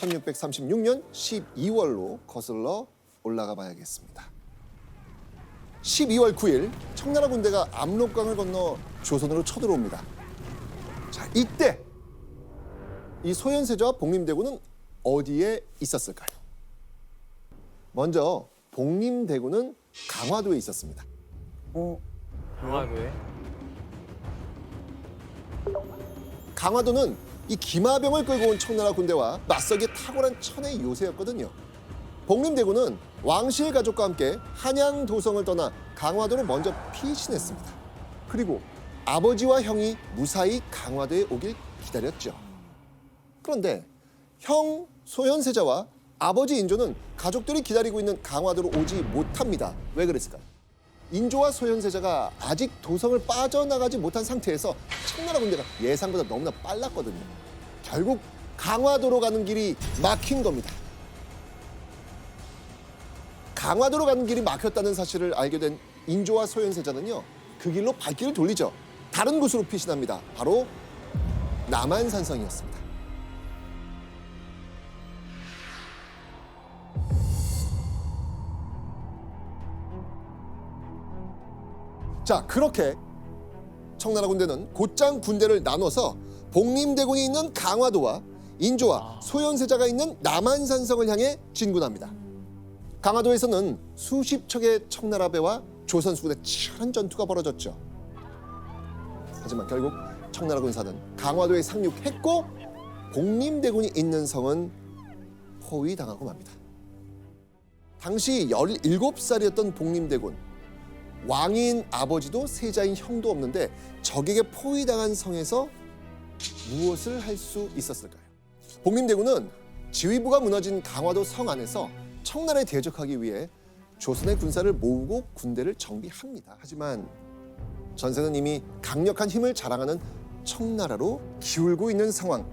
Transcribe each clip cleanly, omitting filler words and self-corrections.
1636년 12월로 거슬러 올라가 봐야겠습니다. 12월 9일 청나라 군대가 압록강을 건너 조선으로 쳐들어옵니다. 자, 이때 이 소현세자와 복림대군은 어디에 있었을까요? 먼저 복림대군은 강화도에 있었습니다. 강화도에? 강화도는 이 기마병을 끌고 온 청나라 군대와 맞서기에 탁월한 천의 요새였거든요. 복림대군은 왕실 가족과 함께 한양 도성을 떠나 강화도로 먼저 피신했습니다. 그리고 아버지와 형이 무사히 강화도에 오길 기다렸죠. 그런데 형 소현세자와 아버지 인조는 가족들이 기다리고 있는 강화도로 오지 못합니다. 왜 그랬을까요? 인조와 소현세자가 아직 도성을 빠져나가지 못한 상태에서 청나라 군대가 예상보다 너무나 빨랐거든요. 결국 강화도로 가는 길이 막힌 겁니다. 강화도로 가는 길이 막혔다는 사실을 알게 된 인조와 소현세자는요, 그 길로 발길을 돌리죠. 다른 곳으로 피신합니다. 바로 남한산성이었습니다. 자, 그렇게 청나라 군대는 곧장 군대를 나눠서 복림대군이 있는 강화도와 인조와 소현세자가 있는 남한산성을 향해 진군합니다. 강화도에서는 수십 척의 청나라 배와 조선 수군의 치열한 전투가 벌어졌죠. 하지만 결국 청나라 군사는 강화도에 상륙했고 복림대군이 있는 성은 포위당하고 맙니다. 당시 17살이었던 복림대군, 왕인 아버지도 세자인 형도 없는데 적에게 포위당한 성에서 무엇을 할 수 있었을까요? 복림대군은 지휘부가 무너진 강화도 성 안에서 청나라에 대적하기 위해 조선의 군사를 모으고 군대를 정비합니다. 하지만 전세는 이미 강력한 힘을 자랑하는 청나라로 기울고 있는 상황.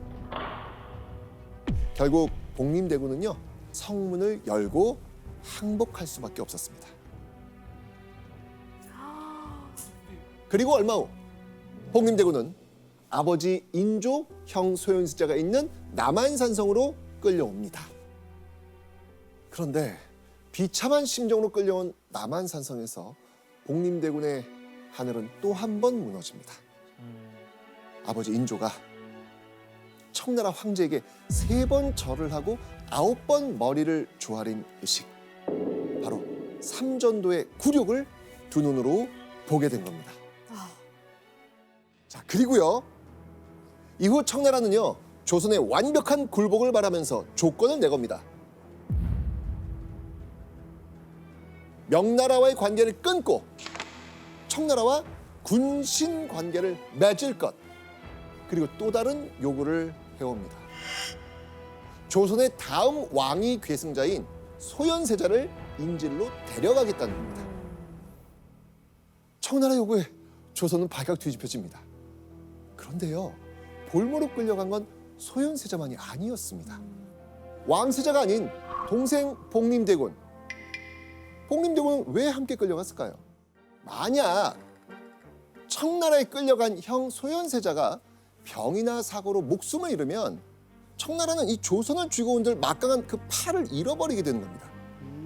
결국 복림대군은요, 성문을 열고 항복할 수밖에 없었습니다. 그리고 얼마 후 복림대군은 아버지 인조, 형 소현세자가 있는 남한산성으로 끌려옵니다. 그런데 비참한 심정으로 끌려온 남한산성에서 복림대군의 하늘은 또 한 번 무너집니다. 아버지 인조가 청나라 황제에게 3번 절을 하고 9번 머리를 조아린 의식, 바로 삼전도의 굴욕을 두 눈으로 보게 된 겁니다. 자, 그리고요, 이후 청나라는요, 조선의 완벽한 굴복을 바라면서 조건을 내겁니다. 명나라와의 관계를 끊고 청나라와 군신 관계를 맺을 것, 그리고 또 다른 요구를 해옵니다. 조선의 다음 왕위 계승자인 소현세자를 인질로 데려가겠다는 겁니다. 청나라 요구에 조선은 발칵 뒤집혀집니다. 그런데요, 볼모로 끌려간 건 소현세자만이 아니었습니다. 왕세자가 아닌 동생 복림대군. 복림대군은 왜 함께 끌려갔을까요? 만약 청나라에 끌려간 형 소현세자가 병이나 사고로 목숨을 잃으면 청나라는 이 조선을 쥐고 온들 막강한 그 팔을 잃어버리게 되는 겁니다.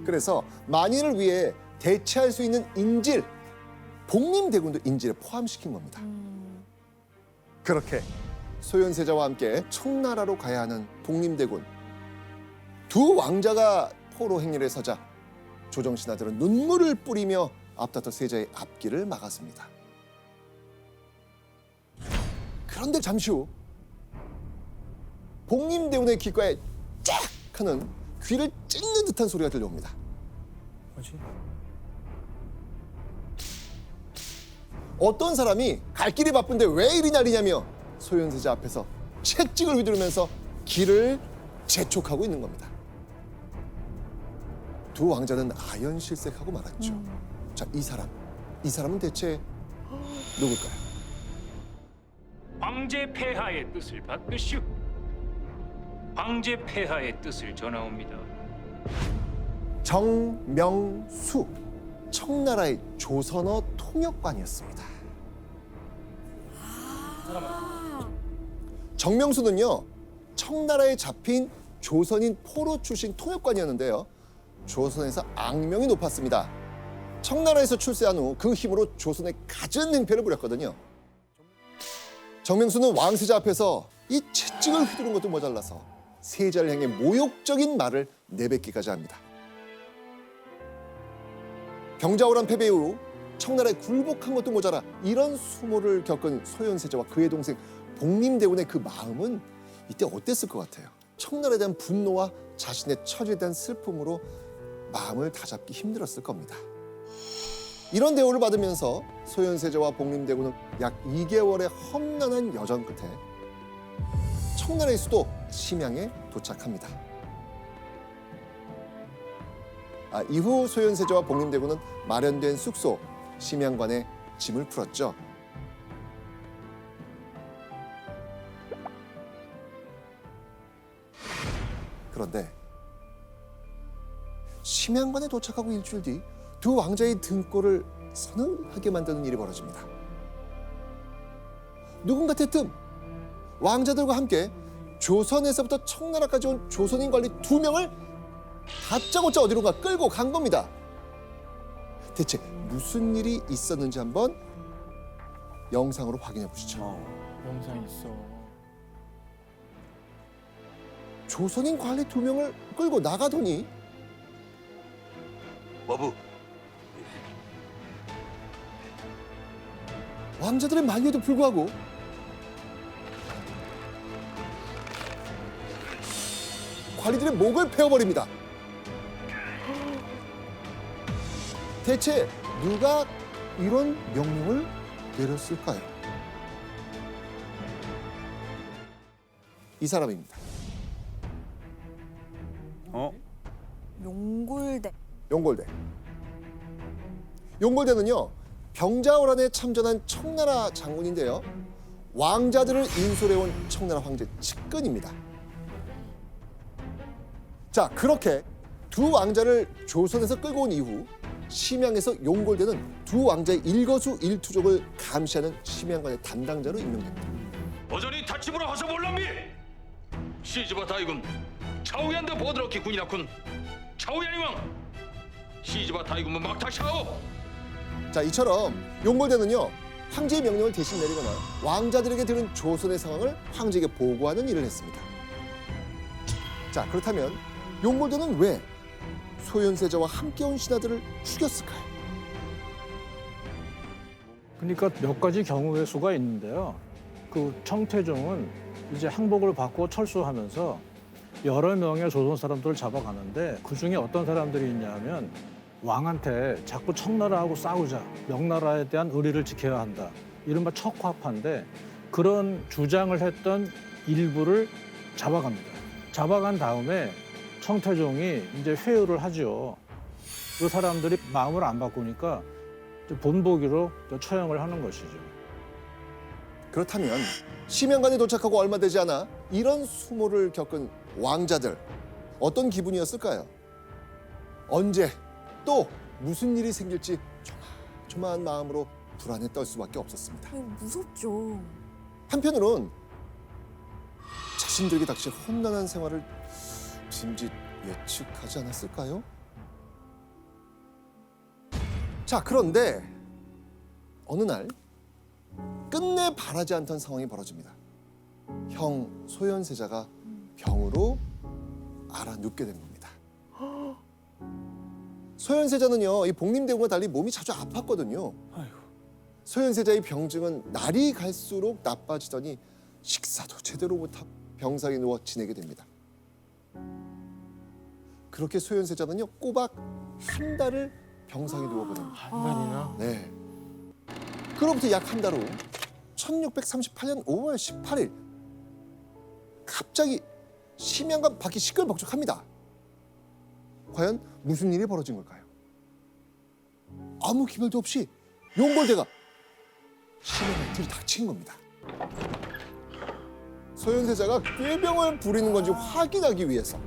그래서 만일을 위해 대체할 수 있는 인질, 복림대군도 인질에 포함시킨 겁니다. 그렇게 소현세자와 함께 청나라로 가야 하는 복림대군. 두 왕자가 포로 행렬에 서자 조정신하들은 눈물을 뿌리며 앞다퉈 세자의 앞길을 막았습니다. 그런데 잠시 후 복림대군의 귓가에 쫙 하는 귀를 찢는 듯한 소리가 들려옵니다. 뭐지? 어떤 사람이 갈 길이 바쁜데 왜 이리 난리냐며 소현세자 앞에서 채찍을 휘두르면서 길을 재촉하고 있는 겁니다. 두 왕자는 아연실색하고 말았죠. 자, 이 사람은 대체 누굴까요? 황제 폐하의 뜻을 받으시오. 황제 폐하의 뜻을 전하옵니다. 정명수, 청나라의 조선어 통역관이었습니다. 정명수는요, 청나라에 잡힌 조선인 포로 출신 통역관이었는데요. 조선에서 악명이 높았습니다. 청나라에서 출세한 후 그 힘으로 조선에 갖은 행패를 부렸거든요. 정명수는 왕세자 앞에서 이 채찍을 휘두른 것도 모자라서 세자를 향해 모욕적인 말을 내뱉기까지 합니다. 병자호란 패배 이후 청나라에 굴복한 것도 모자라 이런 수모를 겪은 소현세자와 그의 동생 복림대군의 그 마음은 이때 어땠을 것 같아요? 청나라에 대한 분노와 자신의 처지에 대한 슬픔으로 마음을 다잡기 힘들었을 겁니다. 이런 대우를 받으면서 소현세자와 복림대군은 약 2개월의 험난한 여정 끝에 청나라의 수도 심양에 도착합니다. 이후 소현세자와 복림대군은 마련된 숙소 심양관에 짐을 풀었죠. 그런데 심양관에 도착하고 일주일 뒤 두 왕자의 등골을 서늘하게 만드는 일이 벌어집니다. 누군가 대뜸 왕자들과 함께 조선에서부터 청나라까지 온 조선인 관리 2명을 다짜고짜 어디론가 끌고 간 겁니다. 대체 무슨 일이 있었는지 한번 영상으로 확인해 보시죠. 영상 있어. 조선인 관리 2명을 끌고 나가더니 와부, 왕자들의 만류에도 불구하고 관리들의 목을 베어버립니다. 대체 누가 이런 명령을 내렸을까요? 이 사람입니다. 용골대. 용골대. 용골대는요, 병자호란에 참전한 청나라 장군인데요. 왕자들을 인솔해온 청나라 황제 측근입니다. 자, 그렇게 두 왕자를 조선에서 끌고 온 이후 심양에서 용골대는 두 왕자의 일거수일투족을 감시하는 심양관의 담당자로 임명됩니다. 어전이 다치부러 하서 몰람비 시즈바 다이군 차우얀드 보드럭키 군이라군 차우얀이왕 시즈바 다이군은 막타샤오. 자, 이처럼 용골대는요, 황제의 명령을 대신 내리거나 왕자들에게 들은 조선의 상황을 황제에게 보고하는 일을 했습니다. 자, 그렇다면 용골대는 왜 소현세자와 함께 온 신하들을 죽였을까요? 그러니까 몇 가지 경우의 수가 있는데요. 그 청태종은 이제 항복을 받고 철수하면서 여러 명의 조선 사람들을 잡아가는데 그 중에 어떤 사람들이 있냐면 왕한테 자꾸 청나라하고 싸우자, 명나라에 대한 의리를 지켜야 한다, 이른바 척화파인데 그런 주장을 했던 일부를 잡아갑니다. 잡아간 다음에 청태종이 이제 회유를 하죠. 그 사람들이 마음을 안 바꾸니까 본보기로 처형을 하는 것이죠. 그렇다면 심양관에 도착하고 얼마 되지 않아 이런 수모를 겪은 왕자들, 어떤 기분이었을까요? 언제 또 무슨 일이 생길지 조마조마한 마음으로 불안에 떨 수밖에 없었습니다. 무섭죠. 한편으론 자신들에게 닥칠 험난한 생활을 짐짓 예측하지 않았을까요? 자, 그런데 어느 날 끝내 바라지 않던 상황이 벌어집니다. 형 소현세자가 병으로 앓아눕게 된 겁니다. 소현세자는요, 이 복림대군과 달리 몸이 자주 아팠거든요. 소현세자의 병증은 날이 갈수록 나빠지더니 식사도 제대로 못하고 병상에 누워 지내게 됩니다. 그렇게 소현세자는요, 꼬박 한 달을 병상에 누워 보냅니다. 한 달이나? 네. 그로부터 약 한 달 후 1638년 5월 18일 갑자기 심양관 밖이 시끌벅적합니다. 과연 무슨 일이 벌어진 걸까요? 아무 기별도 없이 용골대가 심양을 들이닥친 겁니다. 소현세자가 꾀병을 부리는 건지 확인하기 위해서.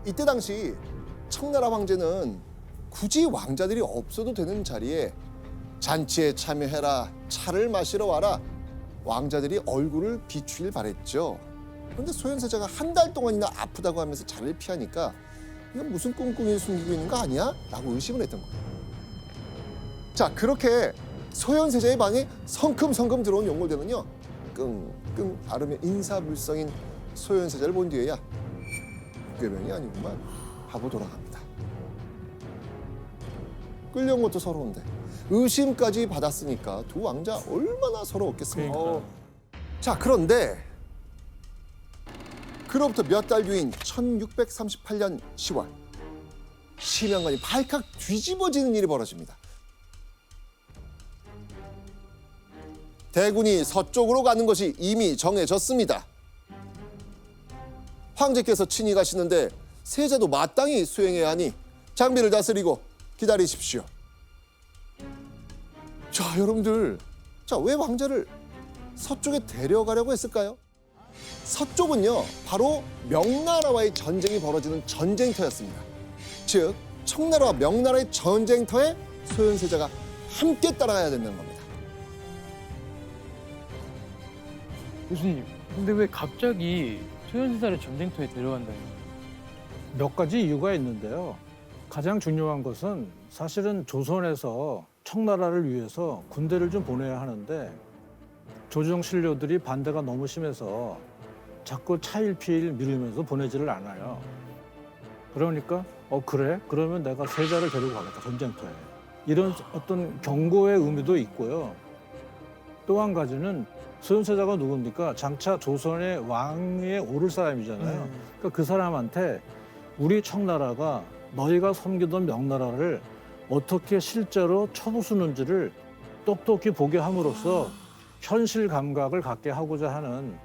이때 당시 청나라 황제는 굳이 왕자들이 없어도 되는 자리에 잔치에 참여해라, 차를 마시러 와라, 왕자들이 얼굴을 비추길 바랬죠. 그런데 소현세자가 한 달 동안이나 아프다고 하면서 자리를 피하니까 이건 무슨 꿍꿍이를 숨기고 있는 거 아니야? 라고 의심을 했던 거예요. 자, 그렇게 소현세자의 방에 성큼성큼 들어온 용골대는요, 끙끙 앓으며 인사불성인 소현세자를 본 뒤에야 꾀병이 아니구만 하고 돌아갑니다. 끌려온 것도 서러운데 의심까지 받았으니까 두 왕자 얼마나 서러웠겠습니까? 그러니까요. 자, 그런데 그로부터 몇 달 뒤인 1638년 10월 심양관이 발칵 뒤집어지는 일이 벌어집니다. 대군이 서쪽으로 가는 것이 이미 정해졌습니다. 황제께서 친히 가시는데 세자도 마땅히 수행해야 하니 장비를 다스리고 기다리십시오. 자, 여러분들, 자, 왜 왕자를 서쪽에 데려가려고 했을까요? 서쪽은요, 바로 명나라와의 전쟁이 벌어지는 전쟁터였습니다. 즉, 청나라와 명나라의 전쟁터에 소현세자가 함께 따라가야 된다는 겁니다. 교수님, 근데 왜 갑자기 소현세자를 전쟁터에 데려간다는 거예요? 몇 가지 이유가 있는데요. 가장 중요한 것은 사실은 조선에서 청나라를 위해서 군대를 좀 보내야 하는데 조정 신료들이 반대가 너무 심해서 자꾸 차일피일 미루면서 보내지를 않아요. 그러니까 그래? 그러면 내가 세자를 데리고 가겠다, 전쟁터에. 이런 어떤 경고의 의미도 있고요. 또 한 가지는 소현세자가 누굽니까? 장차 조선의 왕위에 오를 사람이잖아요. 그러니까 그 사람한테 우리 청나라가 너희가 섬기던 명나라를 어떻게 실제로 쳐부수는지를 똑똑히 보게 함으로써 현실 감각을 갖게 하고자 하는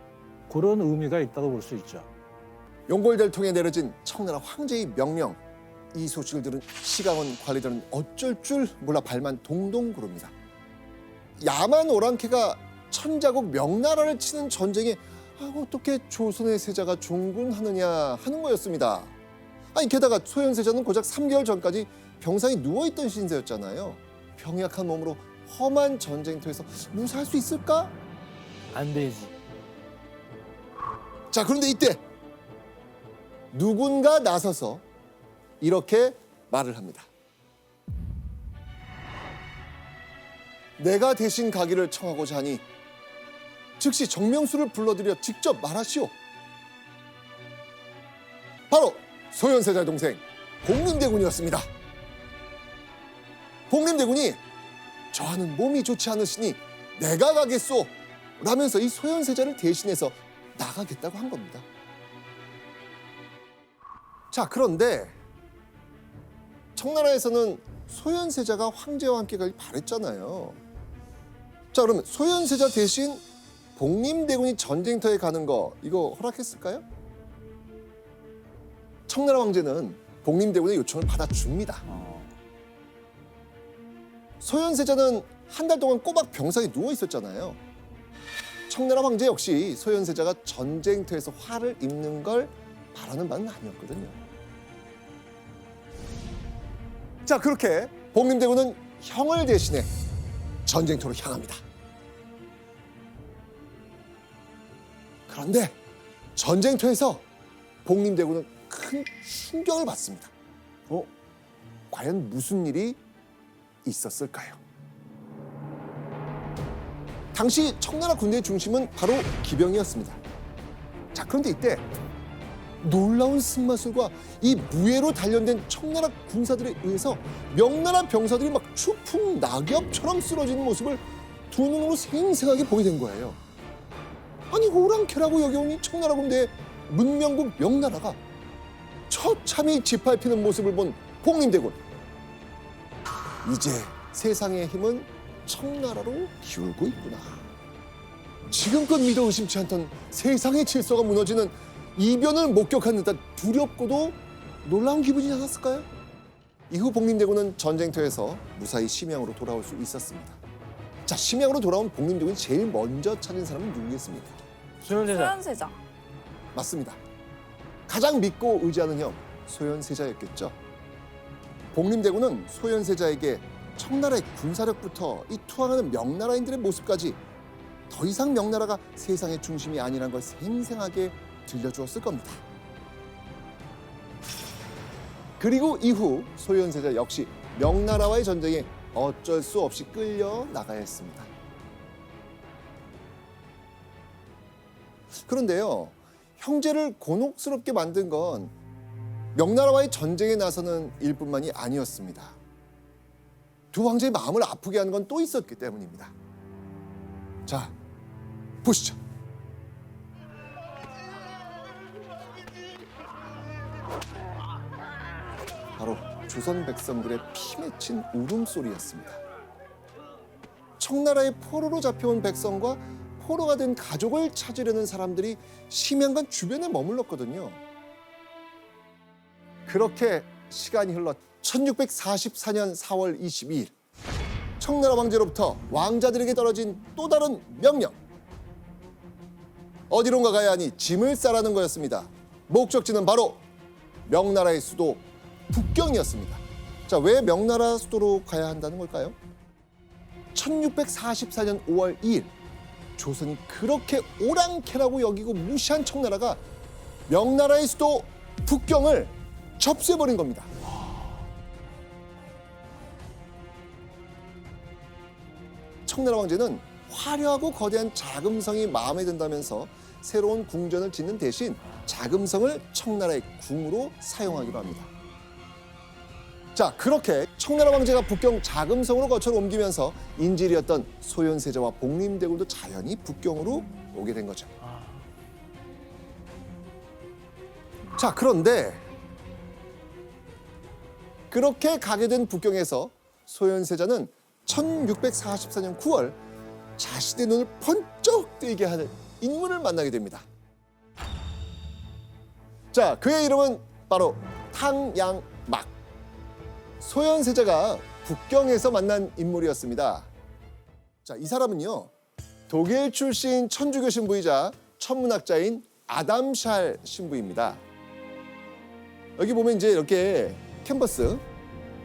그런 의미가 있다고 볼 수 있죠. 용골대를 통해 내려진 청나라 황제의 명령, 이 소식을 들은 시강원 관리들은 어쩔 줄 몰라 발만 동동 구릅니다. 야만 오랑캐가 천자국 명나라를 치는 전쟁에 어떻게 조선의 세자가 종군하느냐 하는 거였습니다. 아니, 게다가 소현세자는 고작 3개월 전까지 병상에 누워있던 신세였잖아요. 병약한 몸으로 험한 전쟁터에서 무사할 수 있을까? 안 되지. 자, 그런데 이때 누군가 나서서 이렇게 말을 합니다. 내가 대신 가기를 청하고자 하니 즉시 정명수를 불러들여 직접 말하시오. 바로 소현세자의 동생 복림대군이었습니다. 복림대군이 저하는 몸이 좋지 않으시니 내가 가겠소 라면서 이 소현세자를 대신해서 나가겠다고 한 겁니다. 자, 그런데 청나라에서는 소현세자가 황제와 함께 가길 바랬잖아요. 자, 그러면 소현세자 대신 복림대군이 전쟁터에 가는 거 이거 허락했을까요? 청나라 황제는 복림대군의 요청을 받아줍니다. 소현세자는 한 달 동안 꼬박 병상에 누워 있었잖아요. 청나라 황제 역시 소현세자가 전쟁터에서 화를 입는 걸 바라는 바는 아니었거든요. 자, 그렇게 복림대군은 형을 대신해 전쟁터로 향합니다. 그런데 전쟁터에서 복림대군은 큰 충격을 받습니다. 과연 무슨 일이 있었을까요? 당시 청나라 군대의 중심은 바로 기병이었습니다. 자, 그런데 이때 놀라운 승마술과 이 무예로 단련된 청나라 군사들에 의해서 명나라 병사들이 막 추풍 낙엽처럼 쓰러지는 모습을 두 눈으로 생생하게 보게 된 거예요. 아니, 오랑캐라고 여겨오니 청나라 군대의 문명국 명나라가 처참히 짓밟히는 모습을 본 복림대군. 이제 세상의 힘은 청나라로 기울고 있구나. 지금껏 믿어 의심치 않던 세상의 질서가 무너지는 이변을 목격한 듯한 두렵고도 놀라운 기분이 않았을까요? 이후 복림대군은 전쟁터에서 무사히 심양으로 돌아올 수 있었습니다. 자, 심양으로 돌아온 복림대군이 제일 먼저 찾은 사람은 누구겠습니까? 소현세자. 소현세자. 맞습니다. 가장 믿고 의지하는 형 소현세자였겠죠. 복림대군은 소현세자에게 청나라의 군사력부터 이 투항하는 명나라인들의 모습까지 더 이상 명나라가 세상의 중심이 아니란 걸 생생하게 들려주었을 겁니다. 그리고 이후 소현세자 역시 명나라와의 전쟁에 어쩔 수 없이 끌려 나가야 했습니다. 그런데요, 형제를 곤혹스럽게 만든 건 명나라와의 전쟁에 나서는 일뿐만이 아니었습니다. 두 황제의 마음을 아프게 한 건 또 있었기 때문입니다. 자, 보시죠. 바로 조선 백성들의 피 맺힌 울음소리였습니다. 청나라의 포로로 잡혀온 백성과 포로가 된 가족을 찾으려는 사람들이 심양관 주변에 머물렀거든요. 그렇게 시간이 흘러 1644년 4월 22일 청나라 황제로부터 왕자들에게 떨어진 또 다른 명령. 어디론가 가야 하니 짐을 싸라는 거였습니다. 목적지는 바로 명나라의 수도 북경이었습니다. 자, 왜 명나라 수도로 가야 한다는 걸까요? 1644년 5월 2일 조선이 그렇게 오랑캐라고 여기고 무시한 청나라가 명나라의 수도 북경을 접수해버린 겁니다. 청나라 황제는 화려하고 거대한 자금성이 마음에 든다면서 새로운 궁전을 짓는 대신 자금성을 청나라의 궁으로 사용하기로 합니다. 자, 그렇게 청나라 황제가 북경 자금성으로 거처를 옮기면서 인질이었던 소현세자와 복림대군도 자연히 북경으로 오게 된 거죠. 자, 그런데 그렇게 가게 된 북경에서 소현세자는 1644년 9월 자신의 눈을 번쩍 뜨게 하는 인물을 만나게 됩니다. 자, 그의 이름은 바로 탕양막. 소현세자가 북경에서 만난 인물이었습니다. 자, 이 사람은요, 독일 출신 천주교 신부이자 천문학자인 아담샬 신부입니다. 여기 보면 이제 이렇게 캔버스,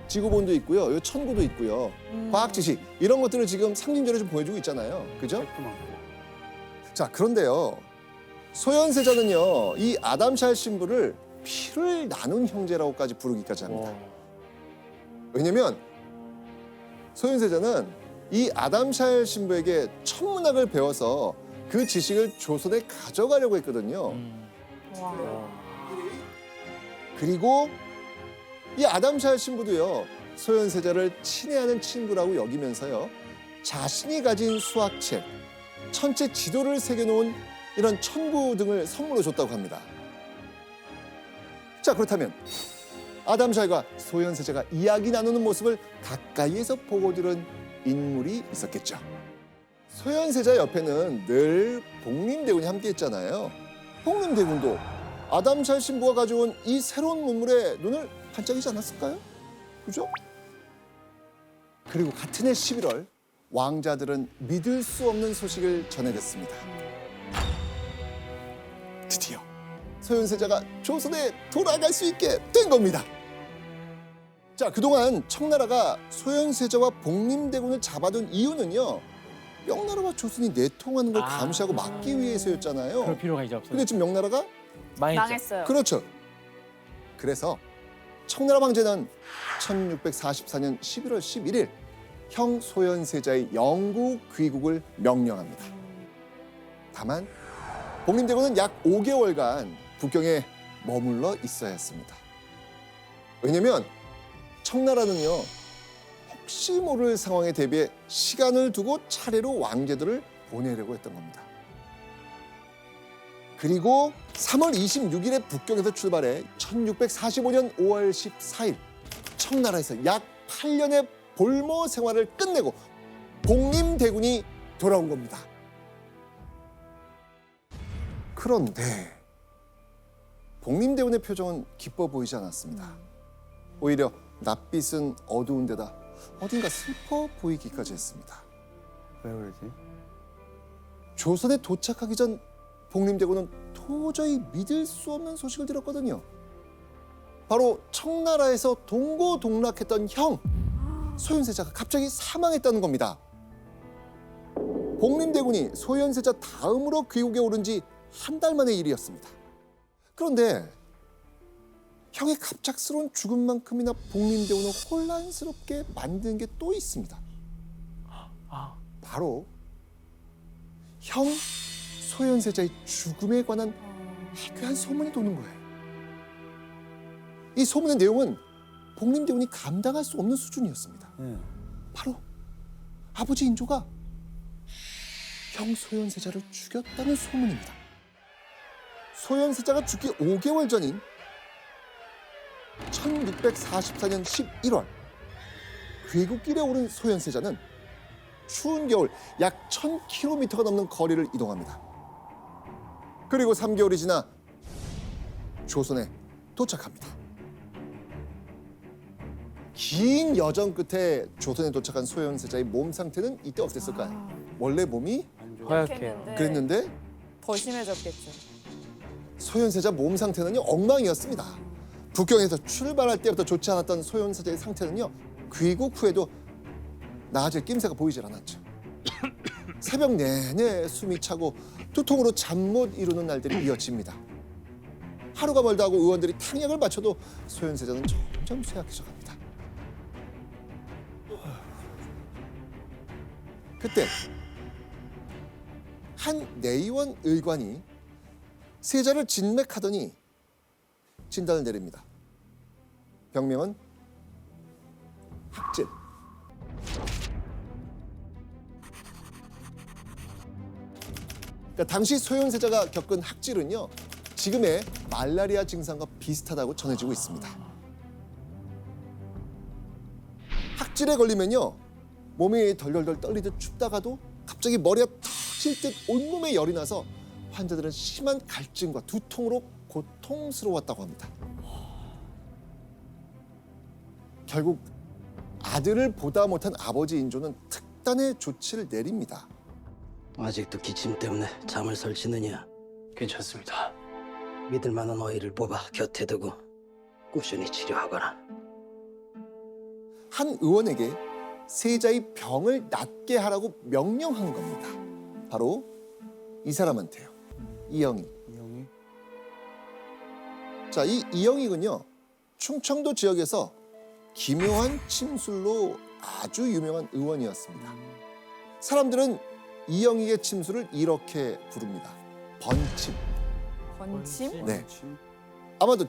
지구본도 있고요, 요 천고도 있고요, 과학 지식 이런 것들을 지금 상징적으로 좀 보여주고 있잖아요, 그죠? 자, 그런데요, 소현세자는요, 이 아담샬 신부를 피를 나눈 형제라고까지 부르기까지 합니다. 왜냐면 소현세자는 이 아담샬 신부에게 천문학을 배워서 그 지식을 조선에 가져가려고 했거든요. 그리고 이 아담샬 신부도요, 소현세자를 친애하는 친구라고 여기면서요, 자신이 가진 수학책, 천체 지도를 새겨놓은 이런 천구 등을 선물로 줬다고 합니다. 자, 그렇다면 아담샬과 소현세자가 이야기 나누는 모습을 가까이에서 보고 들은 인물이 있었겠죠. 소현세자 옆에는 늘 복림대군이 함께했잖아요. 복림대군도 아담샬 신부가 가져온 이 새로운 문물에 눈을 반짝이지 않았을까요? 그죠? 그리고 같은 해 11월 왕자들은 믿을 수 없는 소식을 전해냈습니다. 드디어 소현세자가 조선에 돌아갈 수 있게 된 겁니다. 자, 그동안 청나라가 소현세자와 복림대군을 잡아둔 이유는요, 명나라와 조선이 내통하는 걸 감시하고 막기 위해서였잖아요. 그럴 필요가 이제 없어요. 근데 지금 명나라가 망했어요. 그렇죠. 그래서 청나라 황제는 1644년 11월 11일 형 소현세자의 영구 귀국을 명령합니다. 다만 복림대군은 약 5개월간 북경에 머물러 있어야 했습니다. 왜냐면 청나라는요, 혹시 모를 상황에 대비해 시간을 두고 차례로 왕제들을 보내려고 했던 겁니다. 그리고 3월 26일에 북경에서 출발해 1645년 5월 14일 청나라에서 약 8년의 볼모 생활을 끝내고 복림대군이 돌아온 겁니다. 그런데 복림대군의 표정은 기뻐 보이지 않았습니다. 오히려 낯빛은 어두운 데다 어딘가 슬퍼 보이기까지 했습니다. 왜 그러지? 조선에 도착하기 전 복림대군은 도저히 믿을 수 없는 소식을 들었거든요. 바로 청나라에서 동고동락했던 형 소현세자가 갑자기 사망했다는 겁니다. 복림대군이 소현세자 다음으로 귀국에 오른 지 한 달 만의 일이었습니다. 그런데 형의 갑작스러운 죽음만큼이나 복림대원을 혼란스럽게 만든 게 또 있습니다. 바로 형 소현세자의 죽음에 관한 희귀한 소문이 도는 거예요. 이 소문의 내용은 복림대원이 감당할 수 없는 수준이었습니다. 바로 아버지 인조가 형 소현세자를 죽였다는 소문입니다. 소현세자가 죽기 5개월 전인 1644년 11월 귀국길에 오른 소현세자는 추운 겨울 약 1000km가 넘는 거리를 이동합니다. 그리고 3개월이 지나 조선에 도착합니다. 긴 여정 끝에 조선에 도착한 소현세자의 몸 상태는 이때 어땠을까요? 원래 몸이 허약해요. 그랬는데 더 심해졌겠죠. 소현세자 몸 상태는요 엉망이었습니다. 북경에서 출발할 때부터 좋지 않았던 소현세자의 상태는요 귀국 후에도 나아질 낌새가 보이질 않았죠. 새벽 내내 숨이 차고 두통으로 잠 못 이루는 날들이 이어집니다. 하루가 멀다 하고 의원들이 탕약을 맞춰도 소현세자는 점점 쇠약해져 갑니다. 그때 한 내의원 의관이 세자를 진맥하더니 진단을 내립니다. 병명은 학질. 그러니까 당시 소현세자가 겪은 학질은요 지금의 말라리아 증상과 비슷하다고 전해지고 있습니다. 학질에 걸리면요 몸이 덜덜덜 떨리듯 춥다가도 갑자기 머리가 터질 듯 온몸에 열이 나서 환자들은 심한 갈증과 두통으로 고통스러웠다고 합니다. 결국 아들을 보다 못한 아버지 인조는 특단의 조치를 내립니다. 아직도 기침 때문에 잠을 설치느냐? 괜찮습니다. 믿을 만한 어이를 뽑아 곁에 두고 꾸준히 치료하거라. 한 의원에게 세자의 병을 낫게 하라고 명령한 겁니다. 바로 이 사람한테요. 이영희. 자, 이 이영희군요. 충청도 지역에서 기묘한 침술로 아주 유명한 의원이었습니다. 사람들은 이영희의 침술을 이렇게 부릅니다. 번침. 번침? 네. 아마도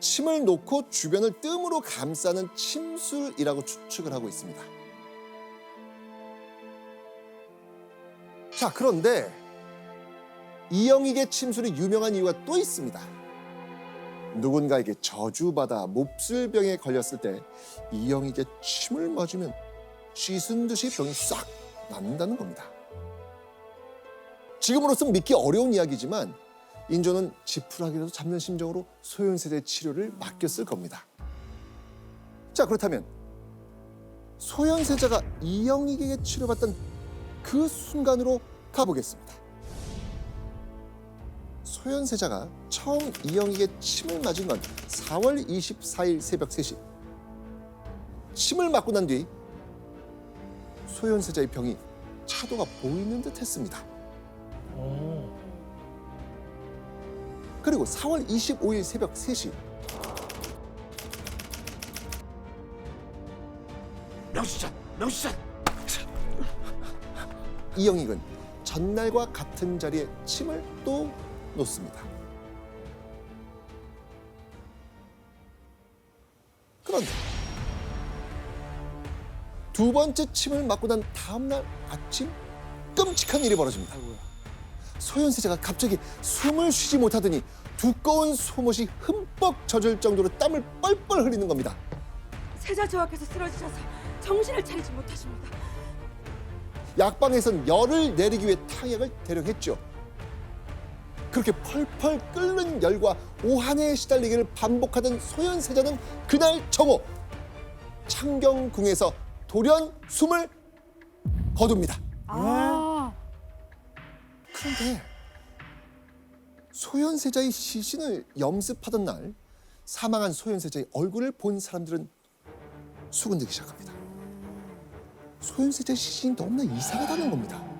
침을 놓고 주변을 뜸으로 감싸는 침술이라고 추측을 하고 있습니다. 자, 그런데 이영희의 침술이 유명한 이유가 또 있습니다. 누군가에게 저주받아 몹쓸병에 걸렸을 때 이영희에게 침을 맞으면 씻은 듯이 병이 싹 낫는다는 겁니다. 지금으로선 믿기 어려운 이야기지만 인조는 지푸라기라도 잡는 심정으로 소현세자의 치료를 맡겼을 겁니다. 자, 그렇다면 소현세자가 이영희에게 치료받던 그 순간으로 가보겠습니다. 소현세자가 처음 이영희에게 침을 맞은 건 4월 24일 새벽 3시. 침을 맞고 난 뒤 소현세자의 병이 차도가 보이는 듯 했습니다. 그리고 4월 25일 새벽 3시. 명시샷. 이영익은 전날과 같은 자리에 침을 또 놓습니다. 그런데 두 번째 침을 맞고 난 다음 날 아침 끔찍한 일이 벌어집니다. 소현세자가 갑자기 숨을 쉬지 못하더니 두꺼운 속옷이 흠뻑 젖을 정도로 땀을 뻘뻘 흘리는 겁니다. 세자 저하께서 쓰러지셔서 정신을 차리지 못하십니다. 약방에선 열을 내리기 위해 탕약을 대령했죠. 그렇게 펄펄 끓는 열과 오한에 시달리기를 반복하던 소현세자는 그날 정오 창경궁에서 돌연 숨을 거둡니다. 그런데 소현세자의 시신을 염습하던 날 사망한 소현세자의 얼굴을 본 사람들은 수군대기 시작합니다. 소현세자의 시신이 너무나 이상하다는 겁니다.